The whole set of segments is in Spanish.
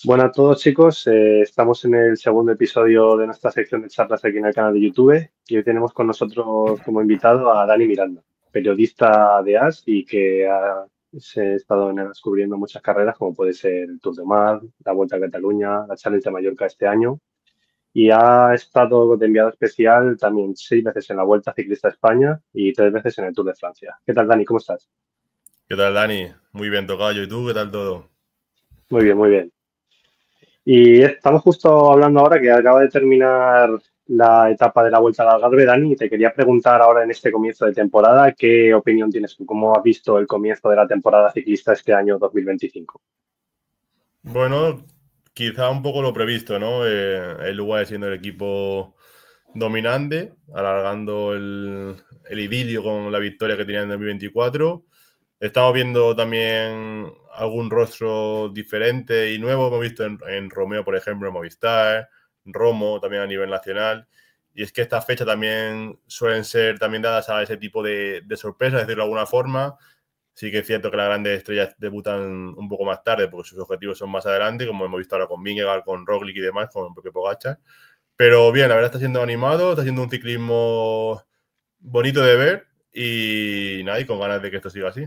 Bueno a todos chicos, estamos en el segundo episodio de nuestra sección de charlas aquí en el canal de YouTube y hoy tenemos con nosotros como invitado a Dani Miranda, periodista de AS y que ha estado descubriendo muchas carreras como puede ser el Tour de Mar, la Vuelta a Cataluña, la Challenge de Mallorca este año y ha estado de enviado especial también 6 veces en la Vuelta Ciclista a España y 3 veces en el Tour de Francia. ¿Qué tal Dani? ¿Cómo estás? ¿Qué tal, Dani? Muy bien, tocayo. ¿Y tú qué tal todo? Muy bien, muy bien. Y estamos justo hablando ahora que acaba de terminar la etapa de la Vuelta al Algarve, Dani, y te quería preguntar ahora en este comienzo de temporada, ¿qué opinión tienes tú? ¿Cómo has visto el comienzo de la temporada ciclista este año 2025? Bueno, quizá un poco lo previsto, ¿no? El UAE siendo el equipo dominante, alargando el idilio con la victoria que tenía en 2024. Estamos viendo también algún rostro diferente y nuevo. Hemos visto en Romeo, por ejemplo, en Movistar, Romo también a nivel nacional. Y es que estas fechas también suelen ser también dadas a ese tipo de sorpresas, decirlo de alguna forma. Sí que es cierto que las grandes estrellas debutan un poco más tarde porque sus objetivos son más adelante, como hemos visto ahora con Vingegaard, con Roglic y demás, con el propio Pogacar. Pero bien, la verdad está siendo animado, está siendo un ciclismo bonito de ver y nada, y con ganas de que esto siga así.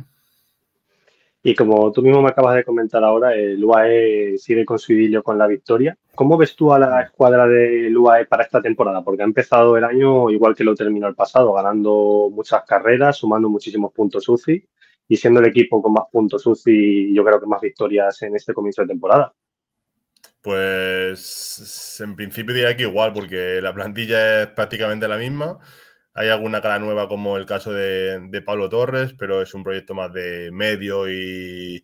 Y como tú mismo me acabas de comentar ahora, el UAE sigue con su idilio con la victoria. ¿Cómo ves tú a la escuadra del UAE para esta temporada? Porque ha empezado el año igual que lo terminó el pasado, ganando muchas carreras, sumando muchísimos puntos UCI y siendo el equipo con más puntos UCI, yo creo que más victorias en este comienzo de temporada. Pues en principio diría que igual, porque la plantilla es prácticamente la misma. Hay alguna cara nueva como el caso de Pablo Torres, pero es un proyecto más de medio y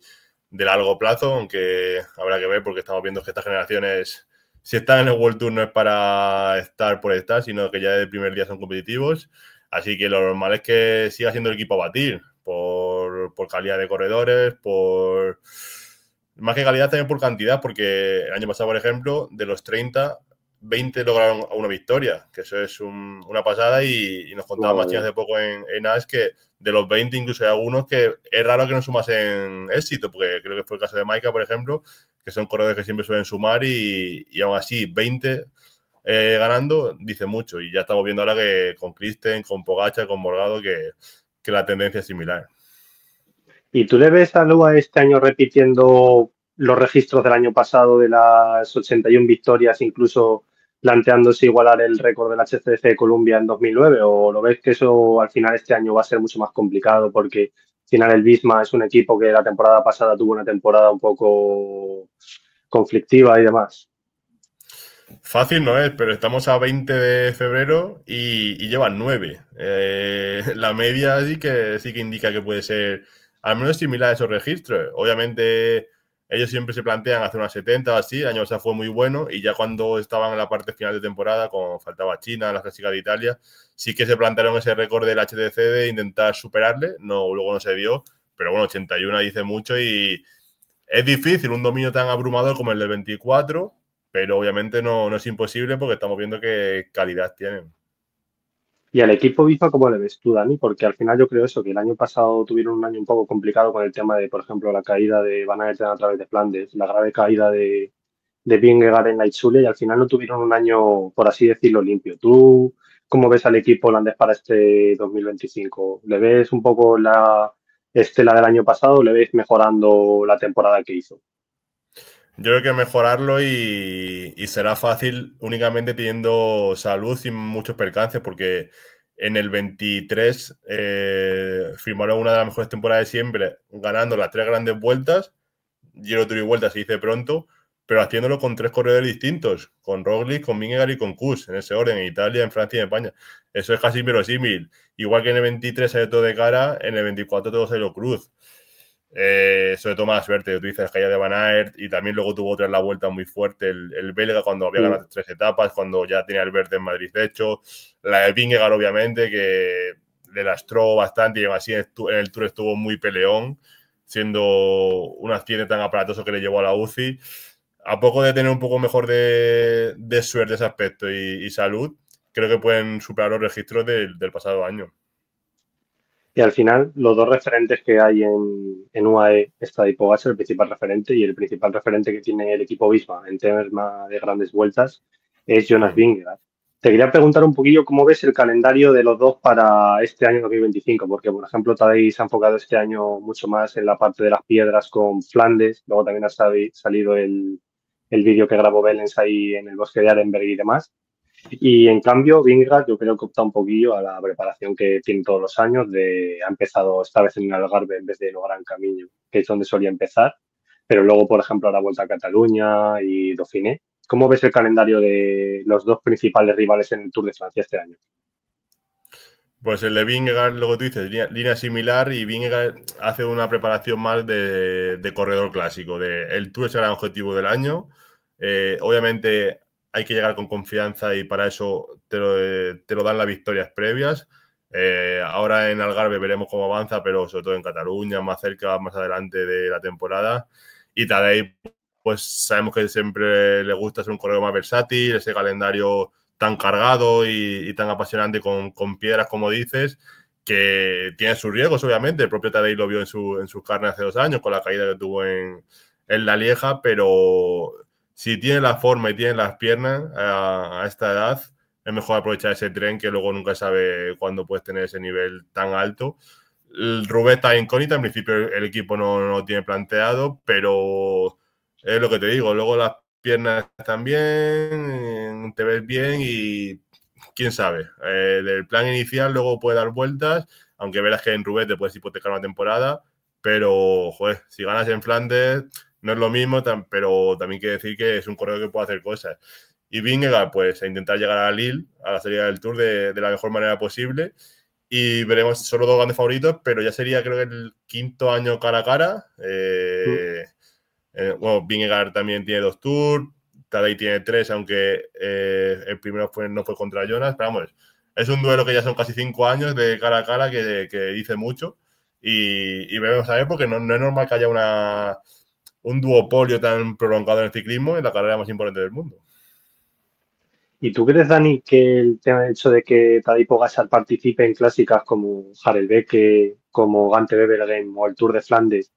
de largo plazo, aunque habrá que ver porque estamos viendo que estas generaciones, si están en el World Tour no es para estar por estar, sino que ya desde el primer día son competitivos. Así que lo normal es que siga siendo el equipo a batir por calidad de corredores, por más que calidad también por cantidad, porque el año pasado, por ejemplo, de los 30, 20 lograron una victoria, que eso es una pasada y nos contaba Madre Machín mía. hace poco en AS que de los 20 incluso hay algunos que es raro que no sumasen éxito, porque creo que fue el caso de Maika, por ejemplo, que son corredores que siempre suelen sumar y aún así 20 ganando dice mucho y ya estamos viendo ahora que con Kristen, con Pogacar, con Morgado que la tendencia es similar. ¿Y tú le ves a Lua este año repitiendo los registros del año pasado de las 81 victorias, incluso planteándose igualar el récord del HCC de Colombia en 2009? ¿O lo ves que eso al final este año va a ser mucho más complicado porque al final el Visma es un equipo que la temporada pasada tuvo una temporada un poco conflictiva y demás? Fácil no es, pero estamos a 20 de febrero y llevan 9. La media sí que indica que puede ser al menos similar a esos registros. Obviamente ellos siempre se plantean hacer unas 70 o así, el año pasado fue muy bueno y ya cuando estaban en la parte final de temporada, como faltaba China, la clásica de Italia, sí que se plantearon ese récord del HTC de intentar superarle, no, luego no se dio, pero bueno, 81 dice mucho y es difícil un dominio tan abrumador como el del 24, pero obviamente no es imposible porque estamos viendo qué calidad tienen. Y al equipo Bifa, ¿cómo le ves tú, Dani? Porque al final yo creo eso, que el año pasado tuvieron un año un poco complicado con el tema de, por ejemplo, la caída de Van Aert a través de Flandes, la grave caída de Vingegaard en la Itzulia y al final no tuvieron un año, por así decirlo, limpio. ¿Tú cómo ves al equipo holandés para este 2025? ¿Le ves un poco la estela del año pasado o le ves mejorando la temporada que hizo? Yo creo que mejorarlo y será fácil únicamente teniendo salud sin muchos percances, porque en el 23 firmaron una de las mejores temporadas de siempre, ganando las tres grandes vueltas. Giro Tour y Vuelta se dice pronto, pero haciéndolo con tres corredores distintos, con Roglic, con Vingegaard y con Kuss, en ese orden, en Italia, en Francia y en España. Eso es casi inverosímil. Igual que en el 23 sale todo de cara, en el 24 todo salió cruz. Sobre todo más suerte, tú dices caída de Van Aert y también luego tuvo otra en la vuelta muy fuerte, el belga cuando había Mm. ganado tres etapas, cuando ya tenía el verde en Madrid de hecho, la de Vingegaard obviamente que le lastró bastante y así en el Tour estuvo muy peleón, siendo un accidente tan aparatoso que le llevó a la UCI. A poco de tener un poco mejor de suerte ese aspecto y salud, creo que pueden superar los registros del pasado año. Y al final, los dos referentes que hay en UAE está Tadej Pogačar, el principal referente, y el principal referente que tiene el equipo Visma en tema de grandes vueltas es Jonas Mm. Vingegaard. Te quería preguntar un poquillo cómo ves el calendario de los dos para este año 2025, porque, por ejemplo, Tadej se ha enfocado este año mucho más en la parte de las piedras con Flandes, luego también ha salido el vídeo que grabó Belens ahí en el bosque de Arenberg y demás. Y en cambio, Vingegaard yo creo que opta un poquillo a la preparación que tiene todos los años. Ha empezado esta vez en el Algarve en vez de en el Gran Camino, que es donde solía empezar. Pero luego, por ejemplo, ahora vuelta a Cataluña y Dauphiné. ¿Cómo ves el calendario de los dos principales rivales en el Tour de Francia este año? Pues el de Vingegaard, luego tú dices, línea similar y Vingegaard hace una preparación más de corredor clásico. El Tour es el gran objetivo del año. Obviamente hay que llegar con confianza y para eso te lo dan las victorias previas. Ahora en Algarve veremos cómo avanza, pero sobre todo en Cataluña, más cerca, más adelante de la temporada. Y Tadej, pues sabemos que siempre le gusta ser un corredor más versátil, ese calendario tan cargado y tan apasionante con piedras, como dices, que tiene sus riesgos, obviamente. El propio Tadej lo vio en sus carnes hace 2 años con la caída que tuvo en La Lieja, pero si tiene la forma y tiene las piernas a esta edad, es mejor aprovechar ese tren que luego nunca sabe cuándo puedes tener ese nivel tan alto. El Roubaix está incógnita, en principio el equipo no lo tiene planteado, pero es lo que te digo, luego las piernas están bien, te ves bien y quién sabe. El plan inicial luego puede dar vueltas, aunque verás que en Roubaix te puedes hipotecar una temporada, pero joder, si ganas en Flandes no es lo mismo, pero también quiere decir que es un corredor que puede hacer cosas. Y Vingegaard, pues a intentar llegar a Lille, a la salida del Tour de la mejor manera posible. Y veremos solo dos grandes favoritos, pero ya sería creo que el quinto año cara a cara. Bueno, Vingegaard también tiene 2 Tours, Tadej tiene 3, aunque el primero no fue contra Jonas, pero vamos, es un duelo que ya son casi 5 años de cara a cara que dice mucho y veremos a ver porque no es normal que haya un duopolio tan prolongado en el ciclismo en la carrera más importante del mundo. ¿Y tú crees, Dani, que el tema del hecho de que Tadej Pogačar participe en clásicas como Harelbeke, como Gante-Wevelgem o el Tour de Flandes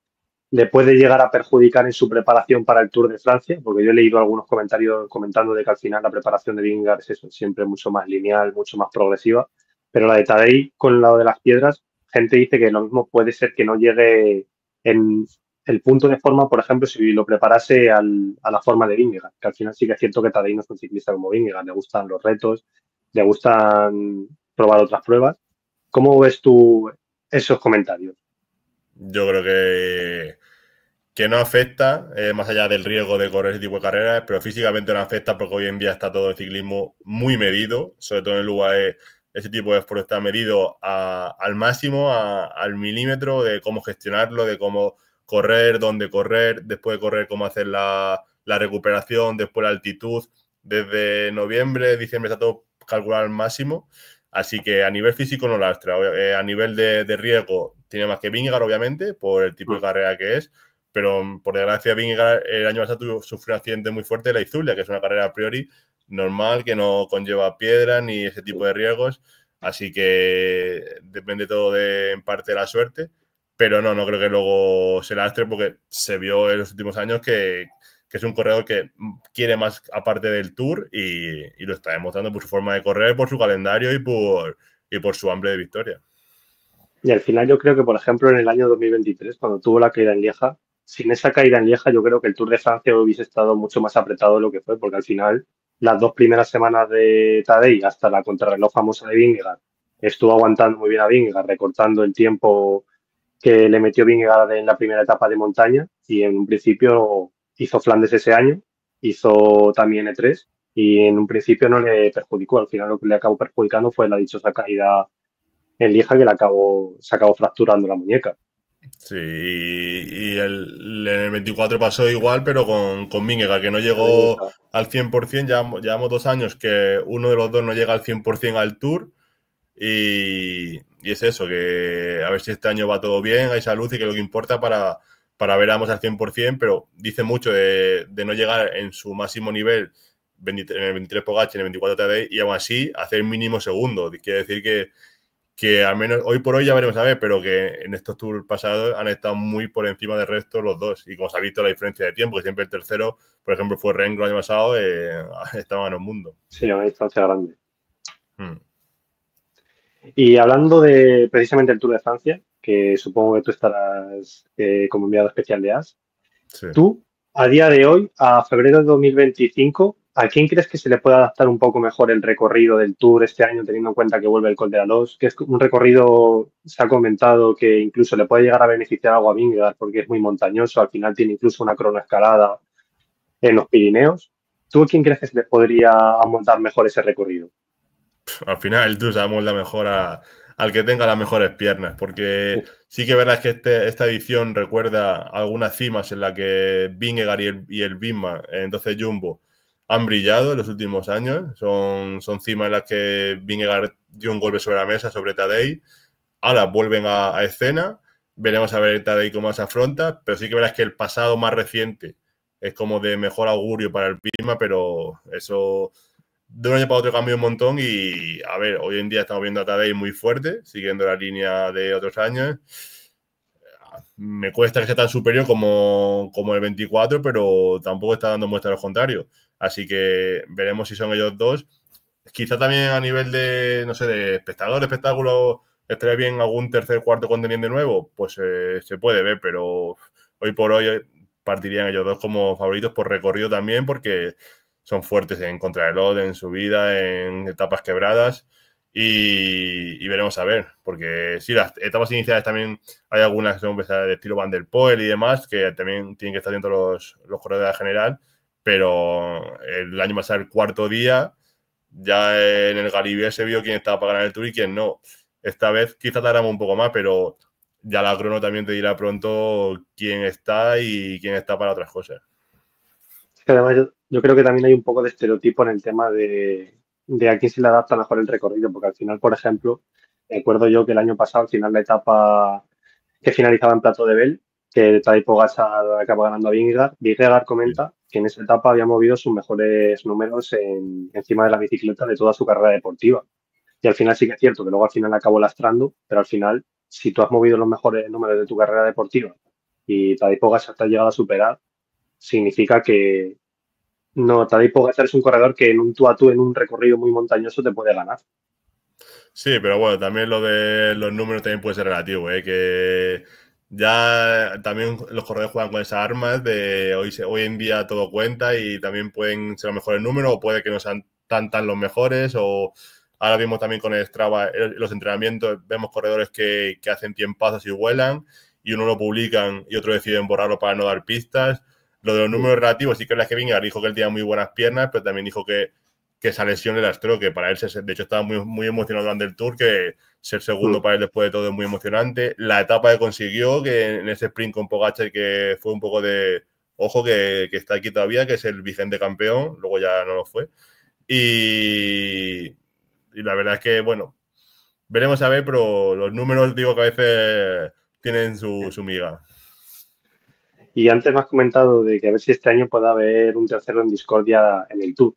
le puede llegar a perjudicar en su preparación para el Tour de Francia? Porque yo he leído algunos comentarios comentando de que al final la preparación de Vingegaard es eso, siempre mucho más lineal, mucho más progresiva, pero la de Tadej con lado de las piedras, gente dice que lo mismo puede ser que no llegue en el punto de forma, por ejemplo, si lo preparase a la forma de Vingegaard, que al final sí que es cierto que Tadej no es un ciclista como Vingegaard, le gustan los retos, le gustan probar otras pruebas. ¿Cómo ves tú esos comentarios? Yo creo que no afecta, más allá del riesgo de correr ese tipo de carreras, pero físicamente no afecta porque hoy en día está todo el ciclismo muy medido, sobre todo en el UAE ese tipo de esfuerzo está medido al máximo, al milímetro de cómo gestionarlo, de cómo correr, dónde correr, después de correr cómo hacer la recuperación, después la altitud. Desde noviembre, diciembre está todo calculado al máximo, así que a nivel físico no lastra. A nivel de riesgo tiene más que Vingegaard, obviamente, por el tipo de carrera que es, pero por desgracia Vingegaard el año pasado sufrió un accidente muy fuerte de la Izulia, que es una carrera a priori normal, que no conlleva piedras ni ese tipo de riesgos, así que depende todo en parte de la suerte, pero no creo que luego se lastre porque se vio en los últimos años que es un corredor que quiere más aparte del Tour y lo está demostrando por su forma de correr, por su calendario y por su hambre de victoria. Y al final yo creo que, por ejemplo, en el año 2023, cuando tuvo la caída en Lieja, sin esa caída en Lieja, yo creo que el Tour de Francia hubiese estado mucho más apretado de lo que fue, porque al final las dos primeras semanas de Tadej hasta la contrarreloj famosa de Vingegaard estuvo aguantando muy bien a Vingegaard, recortando el tiempo que le metió Vingegaard en la primera etapa de montaña y en un principio hizo Flandes ese año, hizo también E3 y en un principio no le perjudicó, al final lo que le acabó perjudicando fue la dichosa caída en Lieja que se acabó fracturando la muñeca. Sí, y en el 24 pasó igual, pero con Vingegaard, que no También llegó está. al 100%, llevamos 2 años que uno de los dos no llega al 100% al Tour, y es eso, que a ver si este año va todo bien, hay salud y que es lo que importa para ver a ambos al 100%, pero dice mucho de no llegar en su máximo nivel en el 23 Pogačar, en el 24 Tadej, y aún así hacer mínimo segundo. Quiere decir que al menos hoy por hoy ya veremos a ver, pero que en estos tours pasados han estado muy por encima del resto los dos. Y como se ha visto la diferencia de tiempo, que siempre el tercero, por ejemplo, fue Renko el año pasado, estaba en el mundo. Sí, una distancia grande. Hmm. Y hablando de precisamente el Tour de Francia, que supongo que tú estarás como enviado especial de AS, Sí. tú, a día de hoy, a febrero de 2025, ¿a quién crees que se le puede adaptar un poco mejor el recorrido del Tour este año, teniendo en cuenta que vuelve el Col de la Loze, que es un recorrido, se ha comentado que incluso le puede llegar a beneficiar algo a Vingegaard porque es muy montañoso, al final tiene incluso una cronoescalada en los Pirineos? ¿Tú a quién crees que se le podría amontar mejor ese recorrido? Al final el Tour se amolda mejor al que tenga las mejores piernas, porque sí que verás que esta edición recuerda algunas cimas en las que Vingegaard y el Visma, entonces Jumbo, han brillado en los últimos años. Son cimas en las que Vingegaard dio un golpe sobre la mesa, sobre Tadej. Ahora vuelven a escena. Veremos a ver Tadej cómo se afronta, pero sí que verás que el pasado más reciente es como de mejor augurio para el Visma, pero eso de un año para otro cambió un montón y, a ver, hoy en día estamos viendo a Tadej muy fuerte, siguiendo la línea de otros años. Me cuesta que sea tan superior como el 24, pero tampoco está dando muestras de lo contrario. Así que veremos si son ellos dos. Quizá también a nivel de, no sé, de espectáculo, estaría bien algún tercer, cuarto contendiente nuevo, pues se puede ver, pero hoy por hoy partirían ellos dos como favoritos por recorrido también, porque son fuertes en contrarreloj, en subida, en etapas quebradas. Y veremos a ver, porque sí, las etapas iniciales también hay algunas que son de estilo Van der Poel y demás, que también tienen que estar dentro los corredores de la general, pero el año pasado, el cuarto día, ya en el Galibier se vio quién estaba para ganar el Tour y quién no. Esta vez quizá tardamos un poco más, pero ya la crono también te dirá pronto quién está y quién está para otras cosas. Es que además yo creo que también hay un poco de estereotipo en el tema de a quién se le adapta mejor el recorrido, porque al final, por ejemplo, recuerdo yo que el año pasado, al final, la etapa que finalizaba en Plato de Bel, que Tadej Pogačar acaba ganando a Vingegaard. Vingegaard comenta que en esa etapa había movido sus mejores números encima de la bicicleta de toda su carrera deportiva. Y al final sí que es cierto que luego al final acabó lastrando, pero al final, si tú has movido los mejores números de tu carrera deportiva y Tadej Pogačar te ha llegado a superar, significa que no, Tadej Pogačar es un corredor que en un tú a tú, en un recorrido muy montañoso, te puede ganar. Sí, pero bueno, también lo de los números también puede ser relativo, ¿eh? Que ya también los corredores juegan con esas armas de hoy en día todo cuenta y también pueden ser los mejores números o puede que no sean tan los mejores o ahora mismo también con el Strava, los entrenamientos, vemos corredores que hacen tiempazos y vuelan y uno lo publican y otros deciden borrarlo para no dar pistas. Lo de los números relativos, sí que es la que Vingegaard dijo que él tenía muy buenas piernas, pero también dijo que esa lesión le lastró, que para él, de hecho, estaba muy emocionado durante el Tour, que ser segundo para él después de todo es muy emocionante. La etapa que consiguió, que en ese sprint con Pogačar, que fue un poco de, ojo, que está aquí todavía, que es el vigente campeón, luego ya no lo fue. Y la verdad es que, bueno, veremos a ver, pero los números, digo que a veces tienen su miga. Y antes me has comentado de que a ver si este año puede haber un tercero en discordia en el Tour.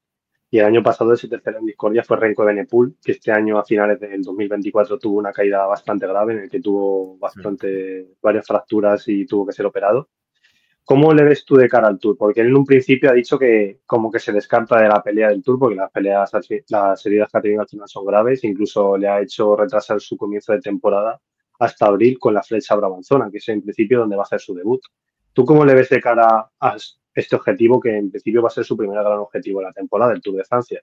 Y el año pasado ese tercero en discordia fue Renko Evenepoel, que este año a finales del 2024 tuvo una caída bastante grave en el que tuvo Sí. varias fracturas y tuvo que ser operado. ¿Cómo le ves tú de cara al Tour? Porque él en un principio ha dicho que como que se descarta de la pelea del Tour porque las heridas que ha tenido al final son graves, incluso le ha hecho retrasar su comienzo de temporada hasta abril con la Flecha Brabanzona, que es en principio donde va a hacer su debut. ¿Tú cómo le ves de cara a este objetivo que en principio va a ser su primer gran objetivo de la temporada, el Tour de Francia?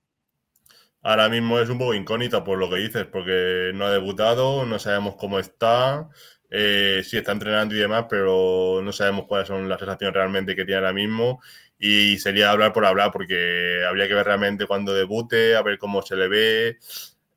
Ahora mismo es un poco incógnita por lo que dices, porque no ha debutado, no sabemos cómo está, sí está entrenando y demás, pero no sabemos cuáles son las sensaciones realmente que tiene ahora mismo. Y sería hablar por hablar, porque habría que ver realmente cuando debute, a ver cómo se le ve.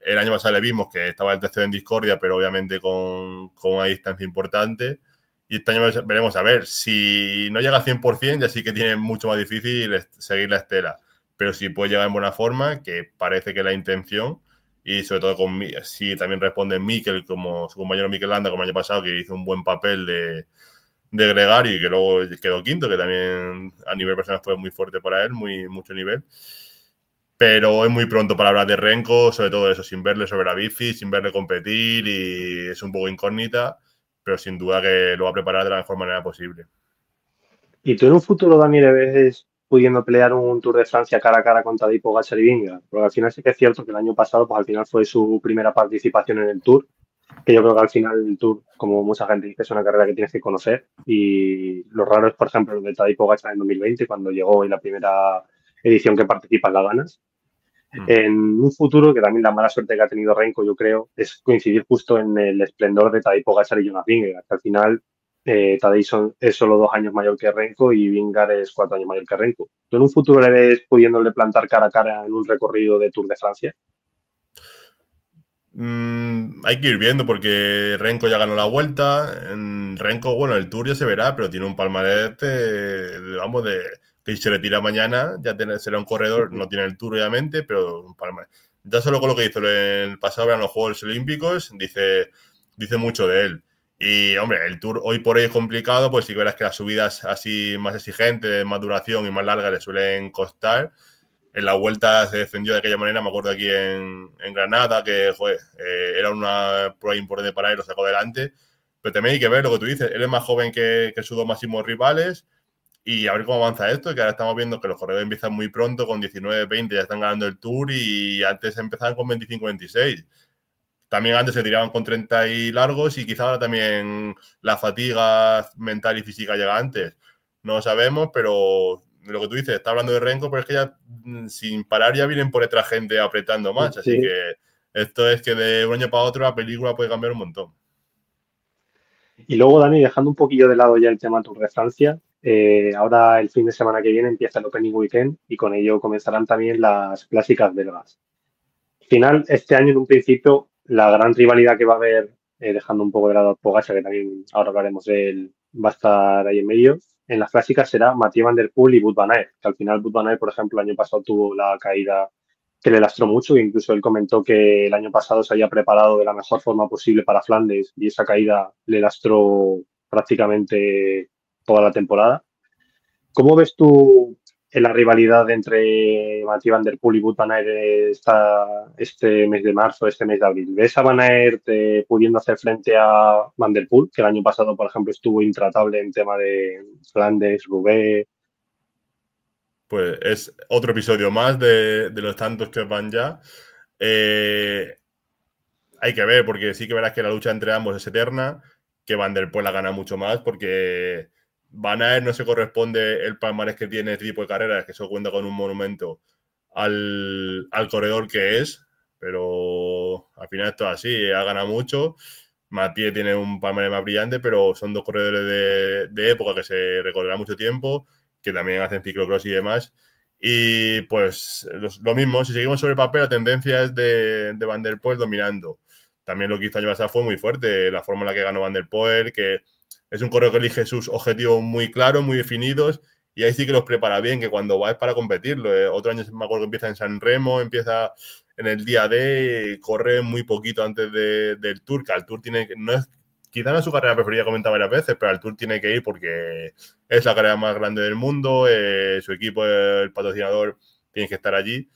El año pasado le vimos que estaba el tercero en discordia, pero obviamente con una distancia importante. Y este año veremos a ver. Si no llega al 100%, ya sí que tiene mucho más difícil seguir la estela, pero si puede llegar en buena forma, que parece que es la intención, y sobre todo si también responde Mikel como su compañero Mikel Landa, como el año pasado, que hizo un buen papel de gregario y que luego quedó quinto, que también a nivel personal fue muy fuerte para él, mucho nivel. pero es muy pronto para hablar de Renko, sobre todo eso, sin verle sobre la bici, sin verle competir y es un poco incógnita, pero sin duda que lo va a preparar de la mejor manera posible. ¿Y tú en un futuro, Dani, le ves pudiendo pelear un Tour de Francia cara a cara contra Tadej Pogačar y Vingegaard? Porque al final sí que es cierto que el año pasado, pues al final fue su primera participación en el Tour, que yo creo que al final el Tour, como mucha gente dice, es una carrera que tienes que conocer. Y lo raro es, por ejemplo, lo de Tadej Pogačar en 2020, cuando llegó y la primera edición que participa la ganas. En un futuro, que también la mala suerte que ha tenido Renko, yo creo, es coincidir justo en el esplendor de Tadej Pogačar y Jonas Vingegaard, que al final Tadej es solo 2 años mayor que Renko y Vingegaard es 4 años mayor que Renko. ¿Tú en un futuro le ves pudiéndole plantar cara a cara en un recorrido de Tour de Francia? Hay que ir viendo porque Renko ya ganó la vuelta. En Renko, bueno, el Tour ya se verá, pero tiene un palmarés vamos, de que si se retira mañana ya será un corredor, no tiene el Tour obviamente, pero un palmarés. Ya solo con lo que hizo en el pasado verano los Juegos Olímpicos, dice mucho de él. Y, hombre, el Tour hoy por hoy es complicado, pues sí que verás que las subidas así más exigentes, de más duración y más largas le suelen costar. En la vuelta se defendió de aquella manera, me acuerdo aquí en Granada, que joder, era una prueba importante para él, lo sacó adelante. Pero también hay que ver lo que tú dices, él es más joven que sus dos máximos rivales y a ver cómo avanza esto, que ahora estamos viendo que los corredores empiezan muy pronto, con 19, 20 ya están ganando el Tour y antes empezaban con 25, 26. También antes se tiraban con 30 y largos y quizá ahora también la fatiga mental y física llega antes. No lo sabemos, pero lo que tú dices, está hablando de Renko, pero es que ya sin parar ya vienen por detrás gente apretando más. Así Sí. que esto es que de un año para otro la película puede cambiar un montón. Y luego, Dani, dejando un poquillo de lado ya el tema Tour de Francia, ahora el fin de semana que viene empieza el Opening Weekend y con ello comenzarán también las clásicas belgas. Al final, este año en un principio, la gran rivalidad que va a haber, dejando un poco de lado a Pogačar, que también ahora hablaremos de él, va a estar ahí en medio, en las clásicas será Mathieu Van Der Poel y Wout van Aert, que al final Wout van Aert, por ejemplo, el año pasado tuvo la caída que le lastró mucho, e incluso él comentó que el año pasado se había preparado de la mejor forma posible para Flandes y esa caída le lastró prácticamente toda la temporada. ¿Cómo ves tú en la rivalidad entre Mathieu Van Der Poel y Wout van Aert este mes de marzo, este mes de abril? ¿Ves a Van Aert pudiendo hacer frente a Van Der Poel, que el año pasado, por ejemplo, estuvo intratable en tema de Flandes, Roubaix? Pues es otro episodio más de los tantos que van ya. Hay que ver, porque sí que verás que la lucha entre ambos es eterna, que Van Der Poel la gana mucho más, porque Van Aert no se corresponde el palmarés que tiene este tipo de carreras, que eso cuenta con un monumento al corredor que es, pero al final esto es así, ha ganado mucho. Mathieu tiene un palmarés más brillante, pero son dos corredores de época que se recordará mucho tiempo, que también hacen ciclocross y demás. Y pues lo mismo, si seguimos sobre el papel, la tendencia es de Van Der Poel dominando. También lo que hizo el año pasado fue muy fuerte, la forma en la que ganó Van Der Poel, que es un corredor que elige sus objetivos muy claros, muy definidos, y ahí sí que los prepara bien, que cuando va es para competirlo. Otro año me acuerdo que empieza en San Remo, empieza en el día D, corre muy poquito antes del Tour, que al Tour tiene que, no es, quizá no es su carrera preferida, comentar varias veces, pero al Tour tiene que ir porque es la carrera más grande del mundo, su equipo, el patrocinador, tiene que estar allí.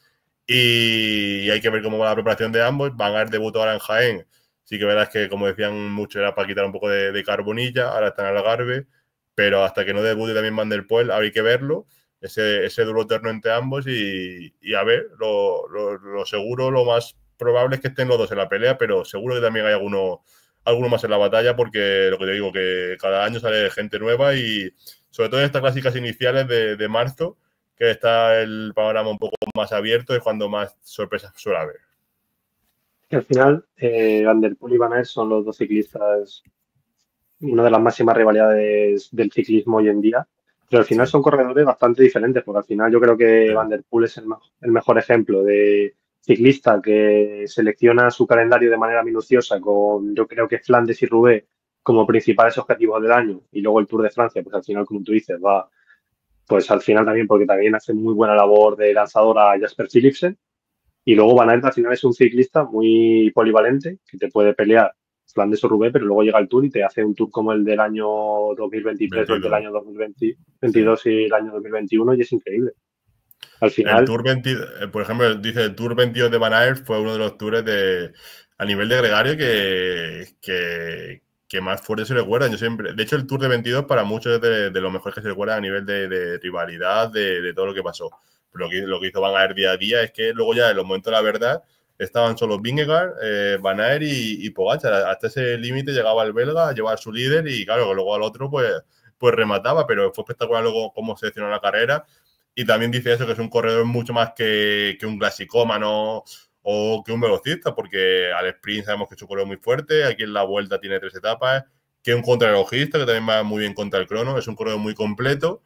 Y hay que ver cómo va la preparación de ambos. Van a debutar ahora en Jaén. Sí que verás que, como decían muchos, era para quitar un poco de carbonilla. Ahora está en Algarve. Pero hasta que no debute también Van Der Poel, hay que verlo. Ese duro eterno entre ambos. Y a ver, lo seguro, lo más probable es que estén los dos en la pelea. Pero seguro que también hay alguno más en la batalla. Porque lo que te digo, que cada año sale gente nueva. Y sobre todo en estas clásicas iniciales de marzo, que está el panorama un poco más abierto, es cuando más sorpresas suele haber. Que al final, Van Der Poel y Van Aert son los dos ciclistas, una de las máximas rivalidades del ciclismo hoy en día, pero al final Sí, son corredores bastante diferentes, porque al final yo creo que sí. Van Der Poel es el mejor ejemplo de ciclista que selecciona su calendario de manera minuciosa con, yo creo que Flandes y Roubaix como principales objetivos del año y luego el Tour de Francia, pues al final, como tú dices, va, pues al final también, porque también hace muy buena labor de lanzador a Jasper Philipsen y luego Van Aert al final es un ciclista muy polivalente que te puede pelear Flandes o Roubaix, pero luego llega el Tour y te hace un Tour como el del año 2023 o el del 22. año Sí. 2022 y el año 2021 y es increíble. Al El final, Tour 20, por ejemplo, dice el Tour 22 de Van Aert fue uno de los tours a nivel de gregario que más fuerte se recuerdan. Yo siempre, de hecho, el Tour de 22 para muchos es de lo mejor que se recuerda a nivel de rivalidad, de todo lo que pasó. Pero lo que hizo Van Aert día a día es que luego ya en los momentos de la verdad estaban solo Vingegaard, Van Aert y Pogačar. Hasta ese límite llegaba el belga a llevar a su líder y claro, que luego al otro pues remataba, pero fue espectacular luego cómo seleccionó la carrera. Y también dice eso, que es un corredor mucho más que un clasicómano o que un velocista, porque al sprint sabemos que es un corredor muy fuerte, aquí en la vuelta tiene 3 etapas, que es un contrarrelojista, que también va muy bien contra el crono, es un corredor muy completo,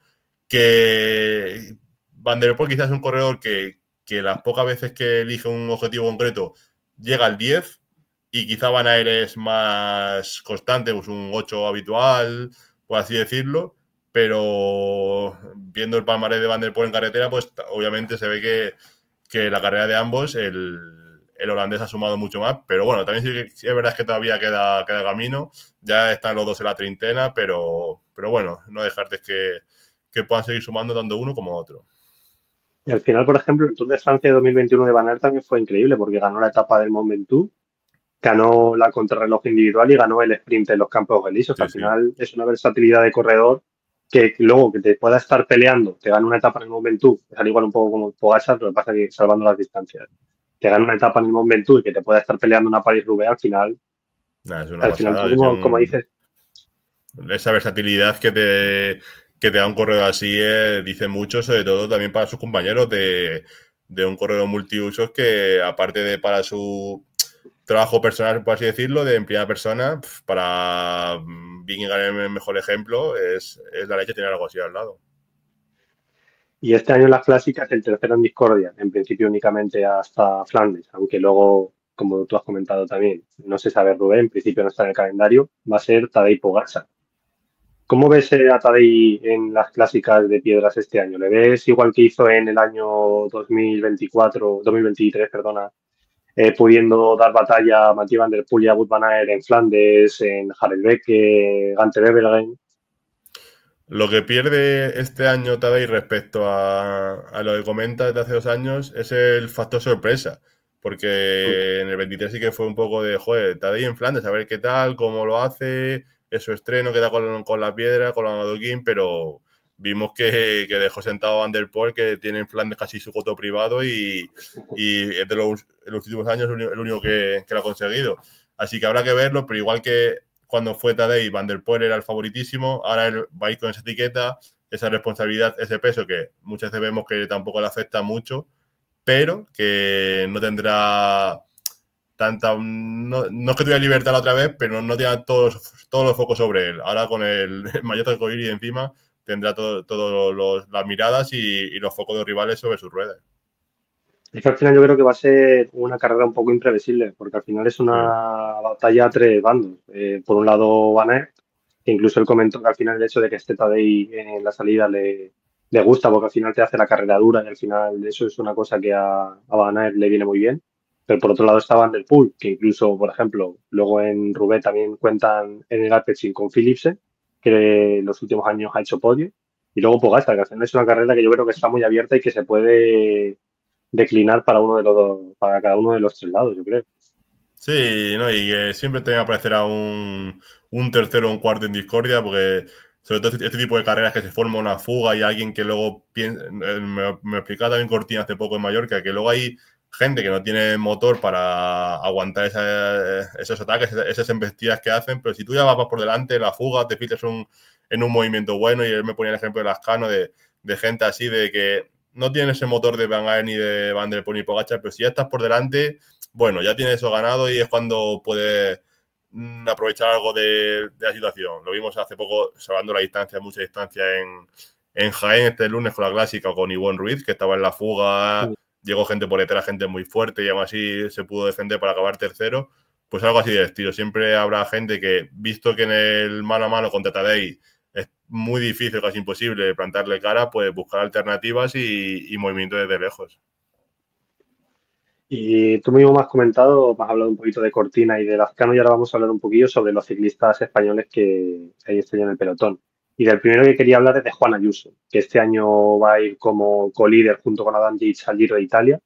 que Van der Poel quizás es un corredor que las pocas veces que elige un objetivo concreto llega al 10 y quizá Van Aert es más constante, pues un 8 habitual, por así decirlo, pero viendo el palmarés de Van der Poel en carretera, pues obviamente se ve que la carrera de ambos, el holandés ha sumado mucho más, pero bueno, también sí es verdad que todavía queda camino, ya están los dos en la treintena, pero bueno, no dejarte que puedan seguir sumando tanto uno como otro. y al final, por ejemplo, el Tour de Francia de 2021 de Van Aert también fue increíble porque ganó la etapa del Mont Ventoux, ganó la contrarreloj individual y ganó el sprint en los Campos Elíseos, que Sí, al sí. final es una versatilidad de corredor que luego que te pueda estar peleando, te gana una etapa en el Mont Ventoux, es al igual un poco como Pogačar, lo que pasa es que salvando las distancias. Te gana una etapa en el Mont Ventoux y que te pueda estar peleando una Paris-Roubaix, Nada, es una al final tú pasada. Es como dices, esa versatilidad que te da un corredor así dice mucho, sobre todo también para sus compañeros de un corredor multiusos que, aparte de para su trabajo personal, por así decirlo, de en primera persona, para Vingegaard el mejor ejemplo, es la leche tener algo así al lado. y este año en las clásicas el tercero en discordia, en principio únicamente hasta Flandes, aunque luego, como tú has comentado también, no se sabe Rubén, en principio no está en el calendario, va a ser Tadej Pogačar. ¿Cómo ves a Tadej en las clásicas de piedras este año? ¿Le ves igual que hizo en el año 2024, 2023, perdona, pudiendo dar batalla a Mathieu Van Der Poel y a Wout van Aert en Flandes, en Harelbeke, Gante Wevelgem? Lo que pierde este año Tadej respecto a lo que comentas de hace 2 años es el factor sorpresa. Porque en el 23 sí que fue un poco de, joder, Tadej en Flandes, a ver qué tal, cómo lo hace, es su estreno, queda con la piedra, con la adoquín, pero vimos que dejó sentado a Van der Poel, que tiene en Flandes casi su coto privado y es de en los últimos años el único que lo ha conseguido. Así que habrá que verlo, pero igual que cuando fue Tadej, Van der Poel era el favoritísimo, ahora él va a ir con esa etiqueta, esa responsabilidad, ese peso que muchas veces vemos que tampoco le afecta mucho, pero que no tendrá tanta. No es que tuviera libertad la otra vez, pero no tiene todos los focos sobre él. Ahora con el maillot arcoíris encima tendrá todas las miradas y los focos de los rivales sobre sus ruedas. Es que al final yo creo que va a ser una carrera un poco imprevisible, porque al final es Mm. una batalla a tres bandos. Por un lado, Van Aert, que incluso él comentó que al final el hecho de que esté Tadej en la salida le gusta, porque al final te hace la carrera dura y al final eso es una cosa que a Van Aert le viene muy bien. Pero por otro lado está Van der Poel, que incluso, por ejemplo, luego en Roubaix también cuentan en el Alpecin con Philipsen, que en los últimos años ha hecho podio. Y luego Pogačar, que al final es una carrera que yo creo que está muy abierta y que se puede declinar para uno de los dos, para cada uno de los tres lados, yo creo. Sí, ¿no? Y que siempre te aparecerá un tercero o un cuarto en discordia, porque sobre todo este tipo de carreras que se forma una fuga y alguien que luego piensa, me explicaba también Cortina hace poco en Mallorca, que luego hay gente que no tiene motor para aguantar esos ataques, esas embestidas que hacen, pero si tú ya vas por delante, la fuga, te pites en un movimiento bueno, y él me ponía el ejemplo de Lascano, de gente así, de que no tiene ese motor de Van Aert ni de Van der Poel ni Pogačar, pero si ya estás por delante, bueno, ya tiene eso ganado y es cuando puede aprovechar algo de la situación. Lo vimos hace poco, salvando la distancia, mucha distancia en Jaén este lunes con la clásica, con Ivonne Ruiz, que estaba en la fuga, llegó gente por detrás, gente muy fuerte y aún así se pudo defender para acabar tercero. Pues algo así de estilo. Siempre habrá gente que, visto que en el mano a mano contra Tadej es muy difícil, casi imposible plantarle cara, pues buscar alternativas y movimiento desde lejos. Y tú mismo me has comentado, me has hablado un poquito de Cortina y de Lazcano y ahora vamos a hablar un poquillo sobre los ciclistas españoles que hay este año en el pelotón. Y del primero que quería hablar es de Juan Ayuso, que este año va a ir como co-líder junto con Adam Yates al Giro de Italia.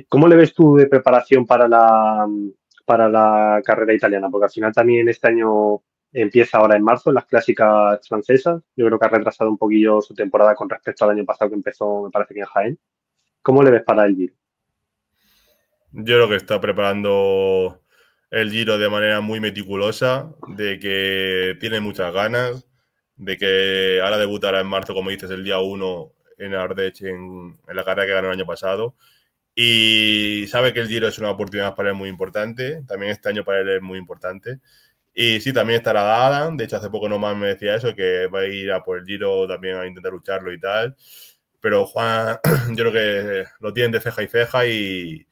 ¿Cómo le ves tú de preparación para la carrera italiana? Porque al final también este año empieza ahora en marzo, en las clásicas francesas. Yo creo que ha retrasado un poquillo su temporada con respecto al año pasado que empezó, me parece que en Jaén. ¿Cómo le ves para el Giro? Yo creo que está preparando el Giro de manera muy meticulosa, de que tiene muchas ganas, de que ahora debutará en marzo, como dices, el día 1 en Ardèche, en la carrera que ganó el año pasado. Y sabe que el Giro es una oportunidad para él muy importante. También este año para él es muy importante. Y sí, también estará Adam. De hecho, hace poco nomás me decía eso, que va a ir a por el Giro también a intentar lucharlo y tal. Pero Juan, yo creo que lo tienen de ceja y ceja y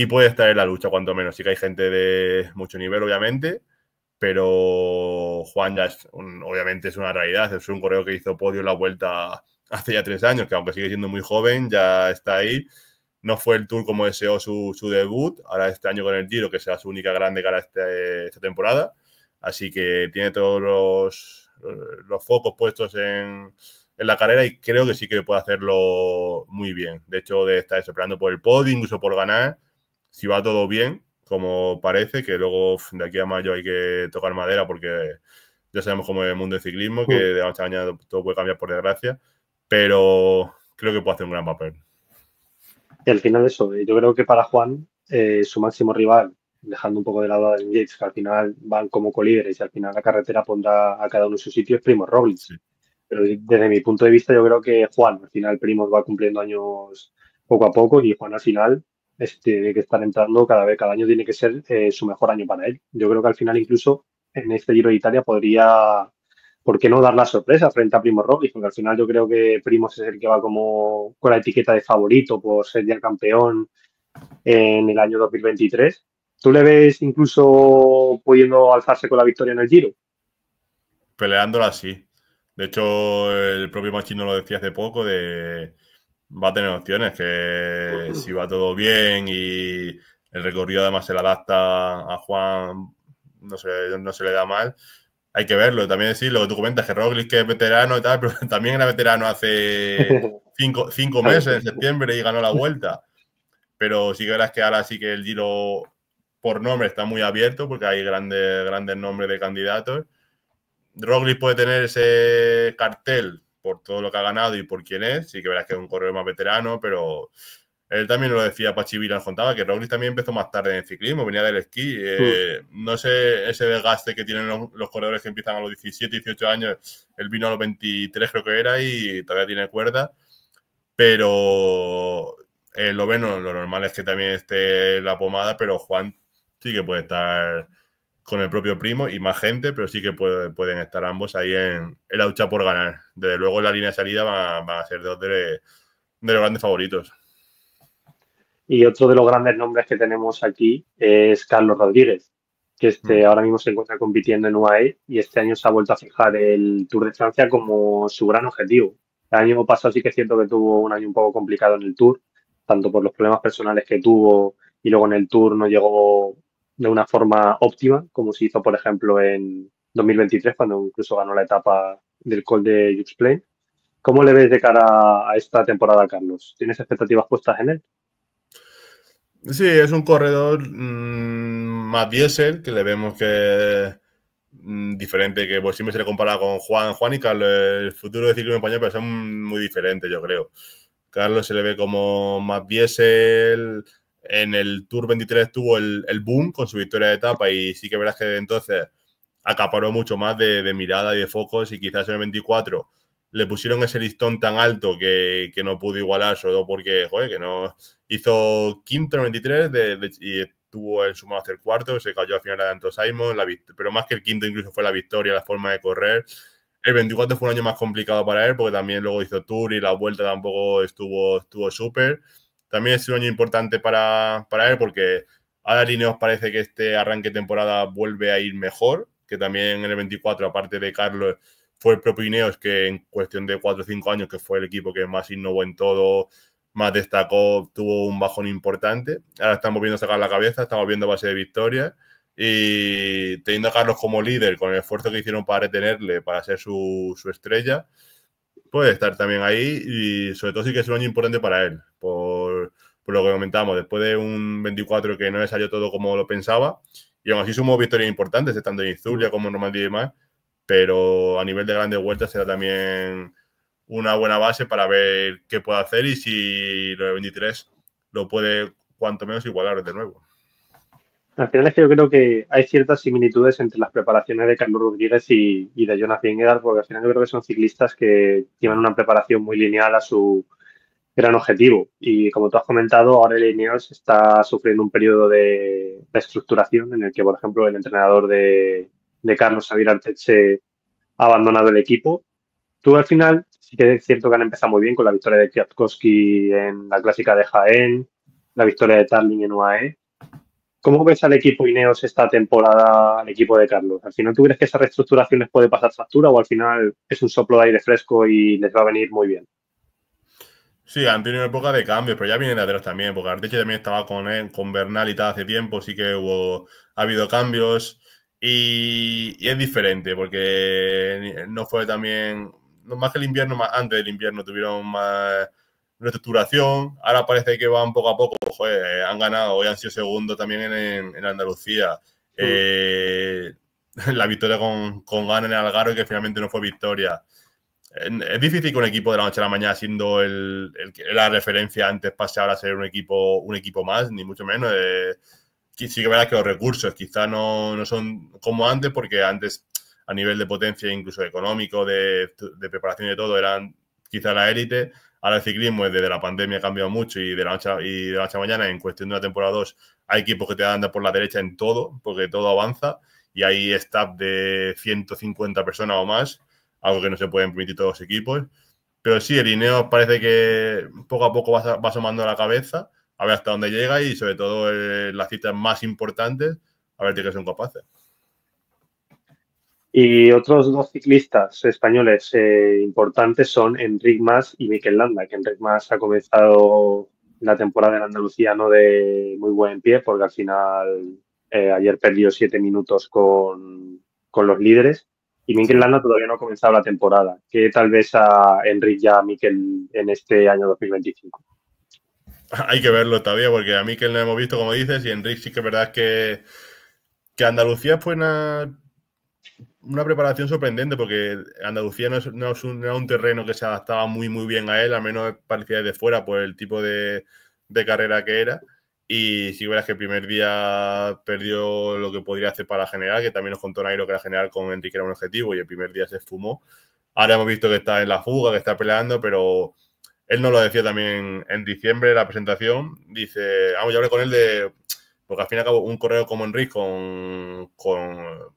puede estar en la lucha, cuanto menos. Sí que hay gente de mucho nivel, obviamente, pero Juan ya obviamente es una realidad. Es un correo que hizo podio en la vuelta hace ya 3 años, que aunque sigue siendo muy joven, ya está ahí. No fue el Tour como deseó su debut, ahora este año con el Giro, que será su única grande cara esta temporada. Así que tiene todos los focos puestos en la carrera y creo que sí que puede hacerlo muy bien. De hecho, de estar esperando por el podio, incluso por ganar, si va todo bien, como parece, que luego de aquí a mayo hay que tocar madera porque ya sabemos cómo es el mundo del ciclismo, que de la noche a la mañana todo puede cambiar por desgracia, pero creo que puede hacer un gran papel. Y al final eso, yo creo que para Juan, su máximo rival, dejando un poco de lado a Adam Yates, que al final van como colíderes y al final la carretera pondrá a cada uno en su sitio, es Primoz Roglic. Sí. Pero desde mi punto de vista, yo creo que Juan, al final, Primoz va cumpliendo años poco a poco y Juan al final tiene que estar entrando cada vez, cada año tiene que ser su mejor año para él. Yo creo que al final, incluso en este Giro de Italia, podría, ¿por qué no dar la sorpresa frente a Primoz Roglic? Porque al final yo creo que Primoz es el que va como con la etiqueta de favorito por ser ya campeón en el año 2023. ¿Tú le ves incluso pudiendo alzarse con la victoria en el Giro? Peleándola así. De hecho, el propio Machino lo decía hace poco, va a tener opciones, que si va todo bien y el recorrido además se le adapta a Juan, no se le da mal. Hay que verlo. También decir lo que tú comentas, que Roglic que es veterano y tal, pero también era veterano hace cinco Claro, meses, en septiembre, y ganó la Vuelta. Pero sí que verás que ahora sí que el Giro por nombre está muy abierto porque hay grandes nombres de candidatos. Roglic puede tener ese cartel por todo lo que ha ganado y por quién es. Sí que verás que es un corredor más veterano, pero él también lo decía, Pachi Vila nos contaba, que Roglic también empezó más tarde en el ciclismo, venía del esquí. No sé ese desgaste que tienen los corredores que empiezan a los 17, 18 años. Él vino a los 23 creo que era y todavía tiene cuerda. Pero lo normal es que también esté la pomada, pero Juan sí que puede estar con el propio Primo y más gente, pero sí que pueden estar ambos ahí en la lucha por ganar. Desde luego la línea de salida van a ser dos de los grandes favoritos. y otro de los grandes nombres que tenemos aquí es Carlos Rodríguez, que ahora mismo se encuentra compitiendo en UAE y este año se ha vuelto a fijar el Tour de Francia como su gran objetivo. El año pasado sí que es cierto que tuvo un año un poco complicado en el Tour, tanto por los problemas personales que tuvo y luego en el Tour no llegó de una forma óptima, como se hizo, por ejemplo, en 2023, cuando incluso ganó la etapa del Col de Juxplain. ¿Cómo le ves de cara a esta temporada, Carlos? ¿Tienes expectativas puestas en él? Sí, es un corredor más diésel, que le vemos que diferente, que pues, siempre se le compara con Juan y Carlos. El futuro del ciclismo español pero son muy diferentes, yo creo. Carlos se le ve como más diésel. En el Tour 23 tuvo el boom con su victoria de etapa y sí que verás que entonces acaparó mucho más de mirada y de focos y quizás en el 24 le pusieron ese listón tan alto que no pudo igualar, solo porque, joder, que no hizo quinto en el 23 y estuvo en sumado hasta el cuarto, se cayó al final de Anto Simon, pero más que el quinto incluso fue la victoria, la forma de correr. El 24 fue un año más complicado para él porque también luego hizo Tour y la vuelta tampoco estuvo súper. También es un año importante para él porque ahora Lineos parece que este arranque de temporada vuelve a ir mejor, que también en el 24, aparte de Carlos, fue el propio Ineos que en cuestión de 4 o 5 años, que fue el equipo que más innovó en todo, más destacó, tuvo un bajón importante. Ahora estamos viendo sacar la cabeza, estamos viendo base de victorias y teniendo a Carlos como líder, con el esfuerzo que hicieron para retenerle, para ser su estrella, puede estar también ahí y sobre todo sí que es un año importante para él, por lo que comentamos, después de un 24 que no le salió todo como lo pensaba, y aún así sumó victorias importantes, tanto en Zulia como en Normandía y demás, pero a nivel de grandes vueltas será también una buena base para ver qué puede hacer y si lo de 23 lo puede cuanto menos igualar de nuevo. Al final es que yo creo que hay ciertas similitudes entre las preparaciones de Carlos Rodríguez y de Jonas Vingegaard, porque al final yo creo que son ciclistas que tienen una preparación muy lineal a su gran objetivo. Y como tú has comentado, ahora el Ineos está sufriendo un periodo de estructuración en el que, por ejemplo, el entrenador de Carlos Xavier Artetse ha abandonado el equipo. Tú al final sí que es cierto que han empezado muy bien con la victoria de Kwiatkowski en la clásica de Jaén, la victoria de Tarling en UAE. ¿Cómo ves al equipo Ineos esta temporada, al equipo de Carlos? ¿Al final tú crees que esa reestructuración les puede pasar factura o al final es un soplo de aire fresco y les va a venir muy bien? Sí, han tenido época de cambios, pero ya vienen de atrás también, porque Arteche también estaba con él, con Bernal y tal hace tiempo, sí que ha habido cambios y es diferente, porque no fue también, no, más que el invierno, más antes del invierno tuvieron más reestructuración, ahora parece que van poco a poco, joder, han ganado, hoy han sido segundo también en Andalucía, eh, la victoria con Gana en el Algarve, que finalmente no fue victoria. Es difícil que un equipo de la noche a la mañana, siendo la referencia antes, pase ahora a ser un equipo más, ni mucho menos. Sí que es verdad que los recursos quizá no son como antes, porque antes a nivel de potencia, incluso económico, de preparación y de todo, eran quizá la élite. Ahora el ciclismo desde la pandemia ha cambiado mucho y de la noche a mañana, en cuestión de una temporada o dos, hay equipos que te dan por la derecha en todo, porque todo avanza y hay staff de 150 personas o más, algo que no se pueden permitir todos los equipos. Pero sí, el Ineos parece que poco a poco va asomando a la cabeza, a ver hasta dónde llega y sobre todo las citas más importantes, a ver de qué son capaces. Y otros dos ciclistas españoles importantes son Enric Mas y Mikel Landa, que Enric Mas ha comenzado la temporada en Andalucía no de muy buen pie, porque al final ayer perdió 7 minutos con los líderes, y Sí. Mikel Landa todavía no ha comenzado la temporada. ¿Qué tal vez a Enric ya a Mikel en este año 2025? Hay que verlo todavía, porque a Mikel no hemos visto, como dices, y Enric sí que es verdad que Andalucía fue una preparación sorprendente, porque Andalucía no era un terreno que se adaptaba muy bien a él, al menos parecía desde fuera por el tipo de carrera que era. Y sí, verás que el primer día perdió lo que podría hacer para la general, que también nos contó Nairo que la general con Enrique era un objetivo y el primer día se esfumó. Ahora hemos visto que está en la fuga, que está peleando, pero él nos lo decía también en diciembre, la presentación. Dice, vamos, yo hablé con él porque al fin y al cabo un corredor como Enrique, con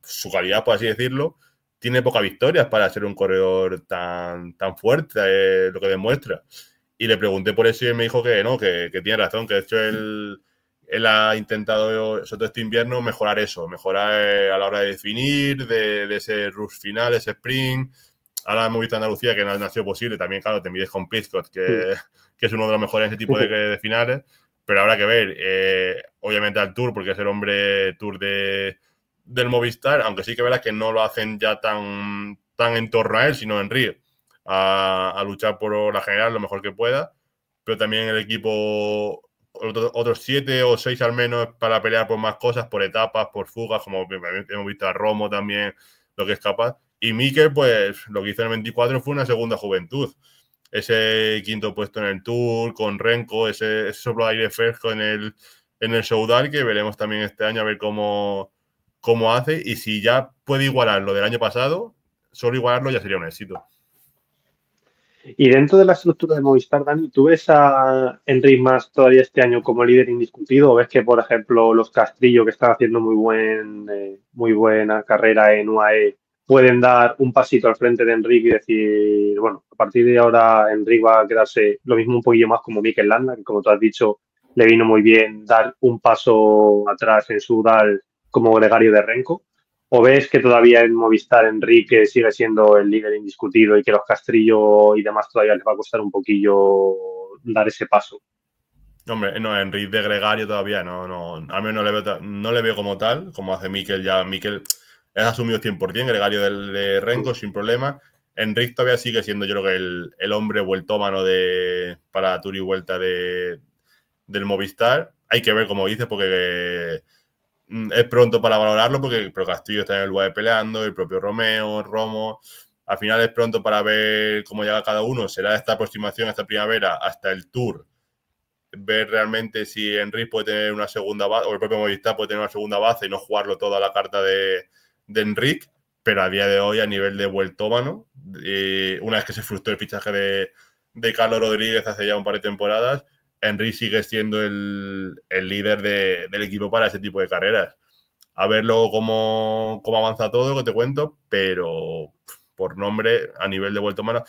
su calidad, por así decirlo, tiene pocas victorias para ser un corredor tan fuerte, lo que demuestra. Y le pregunté por eso y él me dijo que no, que tiene razón, que de hecho él ha intentado, sobre todo este invierno, mejorar eso, mejorar a la hora de definir, de ese rush final, ese sprint. Ahora hemos visto a Andalucía que no ha sido posible, también, claro, te mides con Pizcot, que es uno de los mejores en ese tipo de finales, pero habrá que ver, obviamente al Tour, porque es el hombre Tour del Movistar, aunque sí que verás que no lo hacen ya tan en torno a él, sino en Río, a luchar por la general lo mejor que pueda, pero también el equipo, otros 7 o 6 al menos para pelear por más cosas, por etapas, por fugas, como hemos visto a Romo también, lo que es capaz. Y Mikel, pues lo que hizo en el 24 fue una segunda juventud. Ese quinto puesto en el Tour, con Renko, ese soplo de aire fresco en el Soudal, que veremos también este año a ver cómo hace. Y si ya puede igualar lo del año pasado, solo igualarlo ya sería un éxito. Y dentro de la estructura de Movistar, Dani, ¿tú ves a Enric Mas todavía este año como líder indiscutido? ¿O ves que, por ejemplo, los Castrillo, que están haciendo muy buena carrera en UAE, pueden dar un pasito al frente de Enric y decir, bueno, a partir de ahora Enric va a quedarse lo mismo un poquillo más como Mikel Landa, que como tú has dicho, le vino muy bien dar un paso atrás en su DAL como gregario de Renko? ¿O ves que todavía en Movistar Enrique sigue siendo el líder indiscutido y que los Castrillo y demás todavía les va a costar un poquillo dar ese paso? Hombre, no, Enric de Gregario todavía no. Al menos no le veo como tal, como hace Mikel ya. Mikel es asumido 100%, Gregario de Renko sin problema. Enric todavía sigue siendo, yo creo que el hombre vueltómano para Tour y Vuelta del Movistar. Hay que ver, como dices, porque es pronto para valorarlo, pero Castillo está en el UAE peleando, el propio Romeo, Romo. Al final es pronto para ver cómo llega cada uno. Será esta aproximación, esta primavera, hasta el Tour, ver realmente si Enric puede tener una segunda base, o el propio Movistar puede tener una segunda base y no jugarlo todo a la carta de Enric, pero a día de hoy, a nivel de vueltómano, una vez que se frustró el fichaje de Carlos Rodríguez hace ya un par de temporadas, Enric sigue siendo el líder del equipo para ese tipo de carreras. A ver luego cómo avanza todo, que te cuento, pero por nombre, a nivel de vueltómano,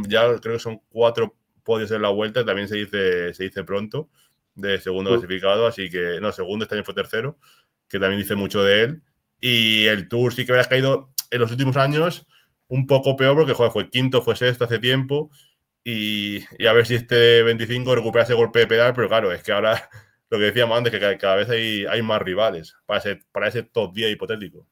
ya creo que son 4 podios en la vuelta, también se dice pronto, de segundo clasificado, así que, no, segundo, este año fue tercero, que también dice mucho de él. Y el Tour sí que habría caído en los últimos años un poco peor, porque joder, fue quinto, fue sexto hace tiempo, y a ver si este 25 recupera ese golpe de pedal, pero claro, es que ahora lo que decíamos antes, que cada vez hay más rivales para ese top 10 hipotético.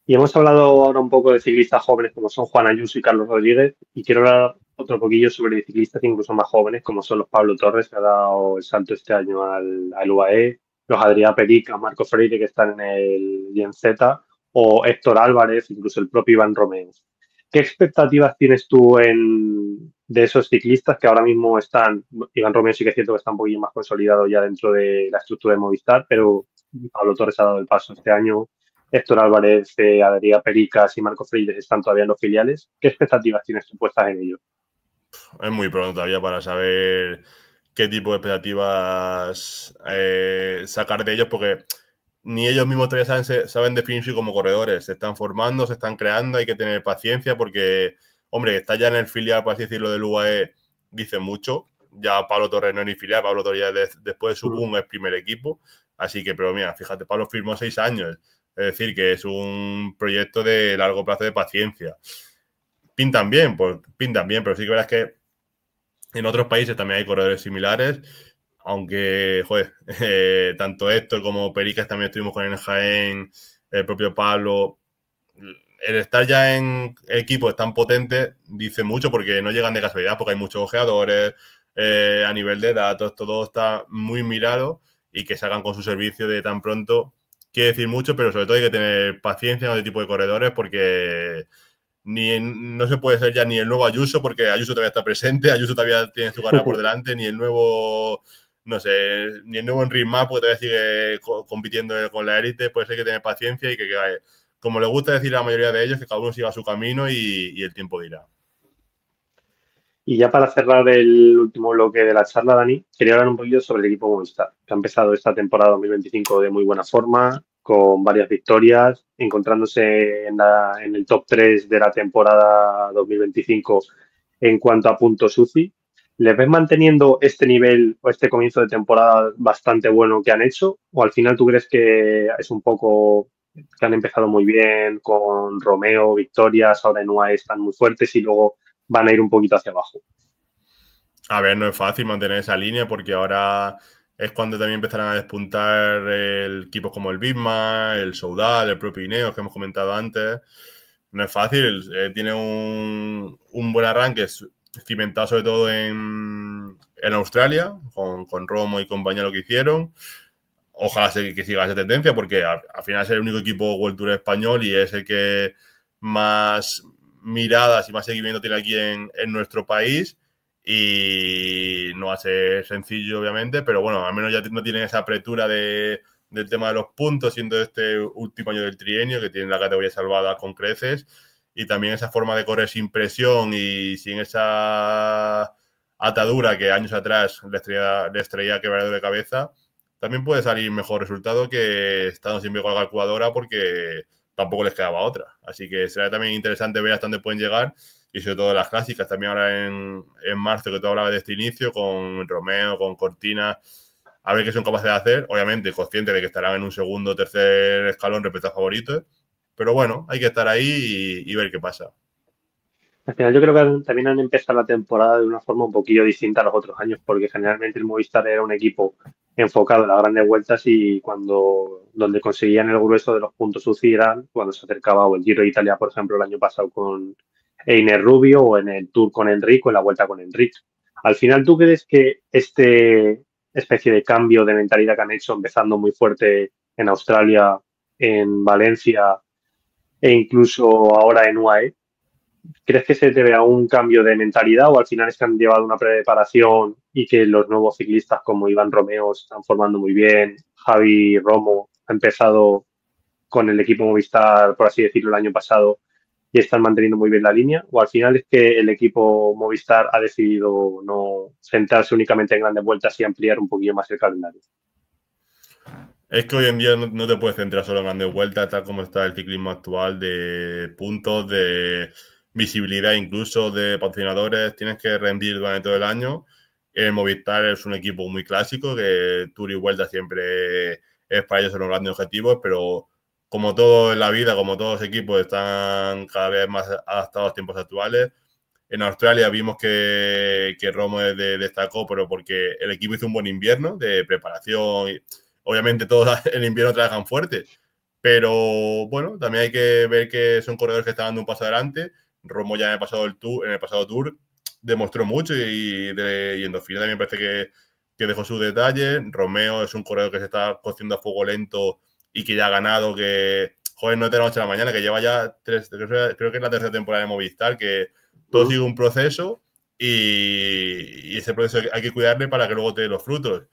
Y hemos hablado ahora un poco de ciclistas jóvenes como son Juan Ayuso y Carlos Rodríguez, y quiero hablar otro poquillo sobre ciclistas incluso más jóvenes como son los Pablo Torres, que ha dado el salto este año al UAE, los Adrià Perica, Marco Freire, que están en el INZ, o Héctor Álvarez, incluso el propio Iván Romeo. ¿Qué expectativas tienes tú de esos ciclistas que ahora mismo están? Iván Romeo sí que es cierto que está un poquillo más consolidado ya dentro de la estructura de Movistar, pero Pablo Torres ha dado el paso este año. Héctor Álvarez, Adrià Pericas y Marco Freire están todavía en los filiales. ¿Qué expectativas tienes tú puestas en ello? Es muy pronto todavía para saber qué tipo de expectativas sacar de ellos, porque ni ellos mismos todavía saben definirse como corredores. Se están formando, se están creando, hay que tener paciencia porque, hombre, está ya en el filial, por así decirlo, del UAE, dice mucho. Ya Pablo Torres no es ni filial, Pablo Torres ya después de su boom es primer equipo. Así que, pero mira, fíjate, Pablo firmó 6 años. Es decir, que es un proyecto de largo plazo de paciencia. Pintan bien, pero sí que verás que en otros países también hay corredores similares, aunque, joder, tanto Héctor como Pericas también estuvimos con él en Jaén, el propio Pablo. El estar ya en equipos tan potentes dice mucho porque no llegan de casualidad, porque hay muchos ojeadores, a nivel de datos, todo está muy mirado y que salgan con su servicio de tan pronto quiere decir mucho, pero sobre todo hay que tener paciencia en este tipo de corredores porque no se puede ser ya ni el nuevo Ayuso, porque Ayuso todavía está presente, Ayuso todavía tiene su carrera por delante, ni el nuevo, no sé, ni el nuevo Enric Mas, porque todavía sigue compitiendo con la élite, pues hay que tener paciencia y que como le gusta decir a la mayoría de ellos, que cada uno siga su camino y el tiempo dirá. Y ya para cerrar el último bloque de la charla, Dani, quería hablar un poquito sobre el equipo Movistar, que ha empezado esta temporada 2025 de muy buena forma, con varias victorias, encontrándose en el top 3 de la temporada 2025 en cuanto a puntos UCI. ¿Les ves manteniendo este nivel o este comienzo de temporada bastante bueno que han hecho? ¿O al final tú crees que es un poco que han empezado muy bien con Romeo, victorias, ahora en UAE están muy fuertes y luego van a ir un poquito hacia abajo? A ver, no es fácil mantener esa línea porque ahora es cuando también empezarán a despuntar equipos como el Bisma, el Soudal, el propio Ineos que hemos comentado antes. No es fácil, tiene un buen arranque cimentado sobre todo en Australia, con Romo y compañía lo que hicieron. Ojalá que siga esa tendencia porque al final es el único equipo World Tour español y es el que más miradas y más seguimiento tiene aquí en nuestro país y no va a ser sencillo obviamente, pero bueno, al menos ya no tienen esa apretura del tema de los puntos, siendo este último año del trienio que tienen la categoría salvada con creces y también esa forma de correr sin presión y sin esa atadura que años atrás les traía quebradero de cabeza. También puede salir mejor resultado que estando siempre con la calculadora porque tampoco les quedaba otra. Así que será también interesante ver hasta dónde pueden llegar y sobre todo las clásicas. También ahora en marzo, que tú hablabas de este inicio, con Romeo, con Cortina, a ver qué son capaces de hacer. Obviamente, consciente de que estarán en un segundo o tercer escalón respecto a favoritos. Pero bueno, hay que estar ahí y ver qué pasa. Al final yo creo que también han empezado la temporada de una forma un poquillo distinta a los otros años, porque generalmente el Movistar era un equipo enfocado en las grandes vueltas y cuando donde conseguían el grueso de los puntos UCI eran cuando se acercaba o el Giro de Italia, por ejemplo, el año pasado con Einer Rubio o en el Tour con Enric o en la Vuelta con Enric. Al final, ¿tú crees que este especie de cambio de mentalidad que han hecho, empezando muy fuerte en Australia, en Valencia e incluso ahora en UAE, ¿crees que se debe a un cambio de mentalidad o al final es que han llevado una preparación y que los nuevos ciclistas como Iván Romeo se están formando muy bien? Javi Romo ha empezado con el equipo Movistar, por así decirlo, el año pasado y están manteniendo muy bien la línea. ¿O al final es que el equipo Movistar ha decidido no centrarse únicamente en grandes vueltas y ampliar un poquillo más el calendario? Es que hoy en día no te puedes centrar solo en grandes vueltas, tal como está el ciclismo actual, de puntos, de visibilidad, incluso de patrocinadores. Tienes que rendir durante todo el año. El Movistar es un equipo muy clásico, que Tour y Vuelta siempre es para ellos los grandes objetivos, pero como todo en la vida, como todos los equipos están cada vez más adaptados a los tiempos actuales. En Australia vimos que Romo destacó, pero porque el equipo hizo un buen invierno de preparación. Obviamente todos en invierno trabajan fuerte, pero bueno, también hay que ver que son corredores que están dando un paso adelante. Romo ya en el pasado tour demostró mucho y en Dauphiné también parece que dejó sus detalles. Romeo es un corredor que se está cociendo a fuego lento y que ya ha ganado, que joder, no es de la noche a la mañana, que lleva ya creo que es la tercera temporada de Movistar, que todo sigue un proceso y ese proceso hay que cuidarle para que luego te dé los frutos.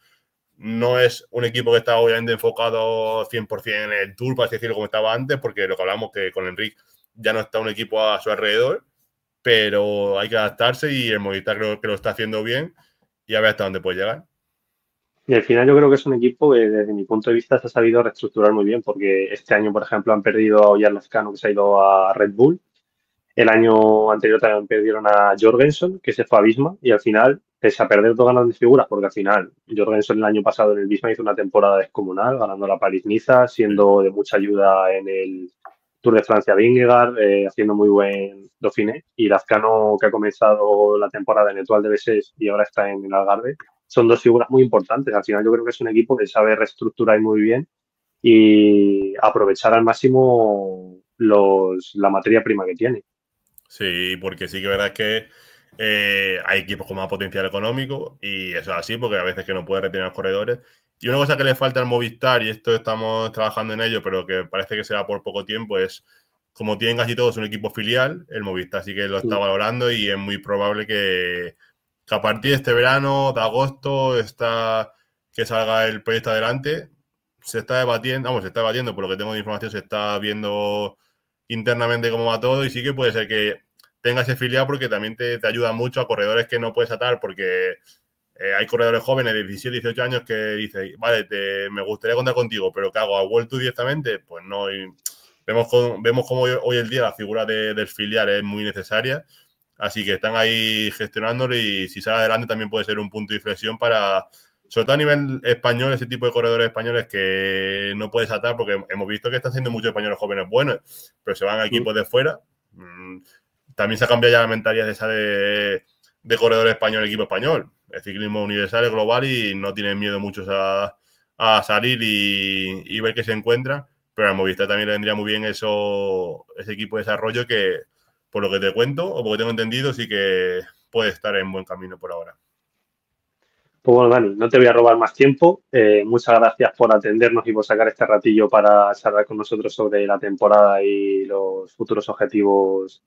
No es un equipo que está obviamente enfocado 100% en el Tour, para así decirlo, como estaba antes, porque lo que hablamos que con Enric ya no está un equipo a su alrededor, pero hay que adaptarse y el Movistar creo que lo está haciendo bien y a ver hasta dónde puede llegar. Y al final yo creo que es un equipo que desde mi punto de vista se ha sabido reestructurar muy bien, porque este año, por ejemplo, han perdido a Oyer Lazcano, que se ha ido a Red Bull. El año anterior también perdieron a Jorgensen, que se fue a Visma, y al final, pese a perder dos grandes figuras, porque al final Jorgensen el año pasado en el Visma hizo una temporada descomunal, ganando la París-Niza, Sí. siendo de mucha ayuda en el Tour de Francia Vingegaard, haciendo muy buen Dauphiné, y Lazcano, que ha comenzado la temporada en Etoile de Bessés y ahora está en el Algarve, son dos figuras muy importantes. Al final yo creo que es un equipo que sabe reestructurar muy bien y aprovechar al máximo la materia prima que tiene. Sí, porque sí que es verdad que hay equipos con más potencial económico y eso es así, porque a veces que no puede retener a los corredores. Y una cosa que le falta al Movistar, y esto estamos trabajando en ello, pero que parece que será por poco tiempo, es como tienen casi todos un equipo filial, el Movistar sí que lo está valorando y es muy probable que a partir de este verano, de agosto, que salga el proyecto adelante. Se está debatiendo, por lo que tengo de información, se está viendo internamente cómo va todo y sí que puede ser que tengas ese filial porque también te ayuda mucho a corredores que no puedes atar porque hay corredores jóvenes de 17, 18 años que dicen, vale, me gustaría contar contigo, pero ¿qué hago? ¿A World Tour directamente? Pues no. Y vemos cómo hoy en día la figura del filial es muy necesaria, así que están ahí gestionándolo y si sale adelante también puede ser un punto de inflexión para, sobre todo a nivel español, ese tipo de corredores españoles que no puedes atar, porque hemos visto que están siendo muchos españoles jóvenes buenos, pero se van a equipos de fuera. También se ha cambiado ya la mentalidad esa de corredor español, equipo español. El ciclismo universal es global y no tienen miedo muchos a salir y ver qué se encuentran. Pero al Movistar también le vendría muy bien ese equipo de desarrollo que, por lo que te cuento, o porque tengo entendido, sí que puede estar en buen camino por ahora. Pues bueno, Dani, no te voy a robar más tiempo. Muchas gracias por atendernos y por sacar este ratillo para charlar con nosotros sobre la temporada y los futuros objetivos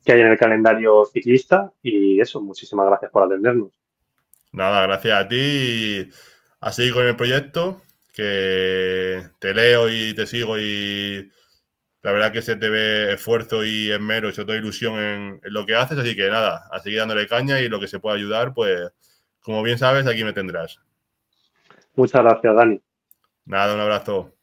que hay en el calendario ciclista. Y eso, muchísimas gracias por atendernos. Nada, gracias a ti y a seguir con el proyecto, que te leo y te sigo y la verdad que se te ve esfuerzo y esmero y sobre todo ilusión en lo que haces, así que nada, a seguir dándole caña y lo que se pueda ayudar, pues como bien sabes, aquí me tendrás. Muchas gracias, Dani. Nada, un abrazo.